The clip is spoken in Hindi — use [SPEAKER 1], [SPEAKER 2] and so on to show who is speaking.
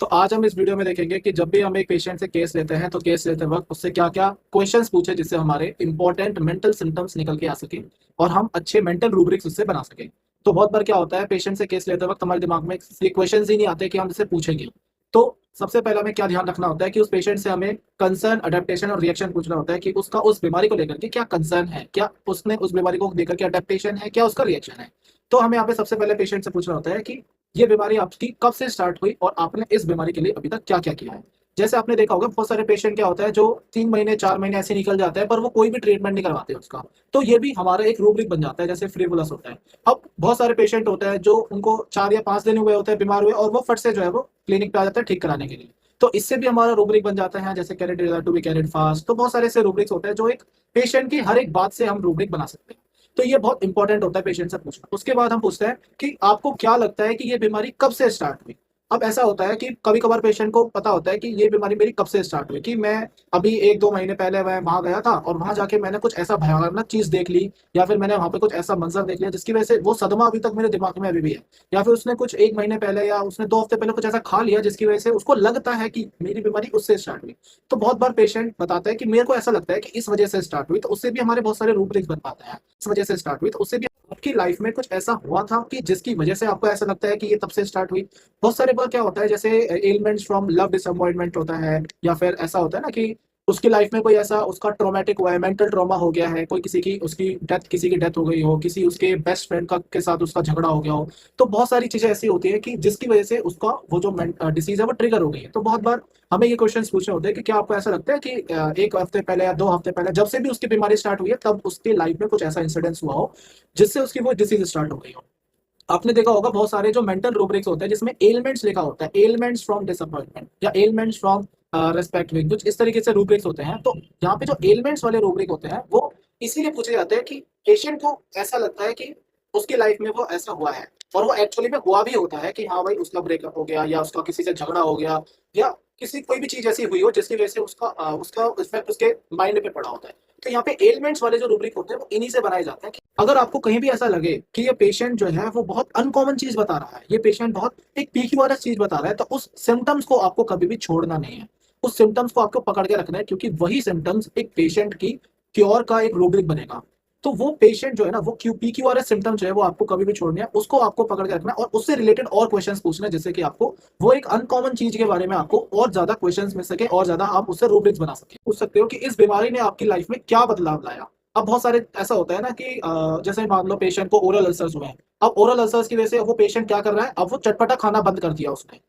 [SPEAKER 1] तो आज हम इस वीडियो में देखेंगे कि जब भी हम एक पेशेंट से केस लेते हैं तो केस लेते वक्त उससे क्या क्या क्वेश्चंस पूछे जिससे हमारे इंपॉर्टेंट मेंटल सिम्टम्स निकल के आ सके और हम अच्छे मेंटल रूब्रिक्स उससे बना सके। तो बहुत बार क्या होता है, पेशेंट से केस लेते वक्त हमारे दिमाग में ये क्वेश्चंस ही नहीं आते कि हम इससे पूछेंगे। तो सबसे पहले हमें क्या ध्यान रखना होता है कि उस पेशेंट से हमें कंसर्न, अडेप्टेशन और रिएक्शन पूछना होता है कि उसका उस बीमारी को लेकर के क्या कंसर्न है, क्या उसने उस बीमारी को लेकर के अडेप्टेशन है, क्या उसका रिएक्शन है। तो हमें यहाँ पे सबसे पहले पेशेंट से पूछना होता है कि ये बीमारी आपकी कब से स्टार्ट हुई और आपने इस बीमारी के लिए अभी तक क्या क्या किया है। जैसे आपने देखा होगा बहुत सारे पेशेंट क्या होता है जो 3 महीने 4 महीने ऐसे निकल जाते हैं पर वो कोई भी ट्रीटमेंट नहीं करवाते उसका। तो ये भी हमारा एक रूब्रिक बन जाता है, जैसे फ्रीवुलस होता है। अब बहुत सारे पेशेंट होते हैं जो उनको 4 या 5 दिन हुए होते हैं बीमार हुए और वो फट से जो है वो क्लिनिक पे आ जाता है ठीक कराने के लिए। तो इससे भी हमारा रूब्रिक बन जाता है, जैसे carrot to be carrot fast. तो बहुत सारे ऐसे रूब्रिक्स होते हैं जो एक पेशेंट की हर एक बात से हम रूब्रिक बना सकते हैं। तो ये बहुत इंपॉर्टेंट होता है पेशेंट से पूछना। उसके बाद हम पूछते हैं कि आपको क्या लगता है कि ये बीमारी कब से स्टार्ट हुई। अब ऐसा होता है कि कभी कभार पेशेंट को पता होता है कि ये बीमारी मेरी कब से स्टार्ट हुई, कि मैं अभी 1-2 महीने पहले मैं वहां गया था और वहां जाके मैंने कुछ ऐसा भयानक चीज देख ली, या फिर मैंने वहां पे कुछ ऐसा मंजर देख लिया जिसकी वजह से वो सदमा अभी तक मेरे दिमाग में अभी भी है। या फिर उसने कुछ 1 महीने पहले या उसने 2 हफ्ते पहले कुछ ऐसा खा लिया जिसकी वजह से उसको लगता है कि मेरी बीमारी उससे स्टार्ट हुई। तो बहुत बार पेशेंट बताता है कि मेरे को ऐसा लगता है कि इस वजह से स्टार्ट हुई। तो उससे भी हमारे बहुत सारे रूब्रिक्स बन पाते हैं, इस वजह से स्टार्ट हुई। तो उससे भी आपकी लाइफ में कुछ ऐसा हुआ था कि जिसकी वजह से आपको ऐसा लगता है कि ये तब से स्टार्ट हुई। बहुत सारे बार क्या होता है, जैसे एलिमेंट्स फ्रॉम लव डिसअपॉइंटमेंट होता है, या फिर ऐसा होता है ना कि उसकी लाइफ में कोई ऐसा उसका ट्रॉमेटिक हुआ है, मेंटल ट्रॉमा हो गया है, कोई किसी की डेथ हो गई हो, किसी उसके बेस्ट फ्रेंड का के साथ उसका झगड़ा हो गया हो। तो बहुत सारी चीजें ऐसी होती है कि जिसकी वजह से उसका वो जो डिसीज है वो ट्रिगर हो गई है। तो बहुत बार हमें ये क्वेश्चन पूछने होते हैं कि क्या आपको ऐसा लगता है कि 1 हफ्ते पहले या 2 हफ्ते पहले जब से भी उसकी बीमारी स्टार्ट हुई है तब उसकी लाइफ में कुछ ऐसा इंसिडेंस हुआ हो जिससे उसकी वो डिसीज स्टार्ट हो गई हो। आपने देखा होगा बहुत सारे जो मेंटल रूब्रिक्स होते हैं जिसमें एलिमेंट्स लिखा होता है, एलिमेंट्स फ्रॉम डिसअपॉइंटमेंट या एलिमेंट्स फ्रॉम रेस्पेक्ट विंग, कुछ इस तरीके से रूब्रिक्स होते हैं। तो यहाँ पे जो एलिमेंट्स वाले रूब्रिक होते हैं वो इसीलिए पूछे जाते हैं कि पेशेंट को ऐसा लगता है कि उसकी लाइफ में वो ऐसा हुआ है और वो एक्चुअली में हुआ भी होता है कि हाँ भाई उसका ब्रेकअप हो गया या उसका किसी से झगड़ा हो गया या किसी कोई भी चीज ऐसी हुई हो जिसकी वजह से उसका इफेक्ट उसके माइंड पे पड़ा होता है। तो यहाँ पे एलिमेंट्स वाले जो रूब्रिक होते हैं वो इन्हीं से बनाए जाते हैं। अगर आपको कहीं भी ऐसा लगे कि ये पेशेंट जो है वो बहुत अनकॉमन चीज बता रहा है, ये पेशेंट बहुत एक पीक्यूआरएस चीज बता रहा है, तो उस सिम्टम्स को आपको कभी भी छोड़ना नहीं है। उस सिम्टम्स को आपको पकड़ के रखना है, क्योंकि वही सिम्टम्स एक पेशेंट की क्योर का एक रूब्रिक बनेगा। तो वो पेशेंट जो है ना वो पीक्यूआरएस सिम्टम जो है वो आपको कभी भी छोड़ना है, उसको आपको पकड़ के रखना है और उससे रिलेटेड और क्वेश्चंस पूछना है, जिससे कि आपको वो एक अनकॉमन चीज के बारे में आपको और ज्यादा क्वेश्चंस मिल सके और ज्यादा आप उससे रूब्रिक्स बना सके। पूछ सकते हो कि इस बीमारी ने आपकी लाइफ में क्या बदलाव लाया। अब बहुत सारे ऐसा होता है ना कि जैसे मान लो पेशेंट को ओरल अल्सर्स हुए हैं। अब ओरल अल्सर्स की वजह से वो पेशेंट क्या कर रहा है, अब वो चटपटा खाना बंद कर दिया उसने।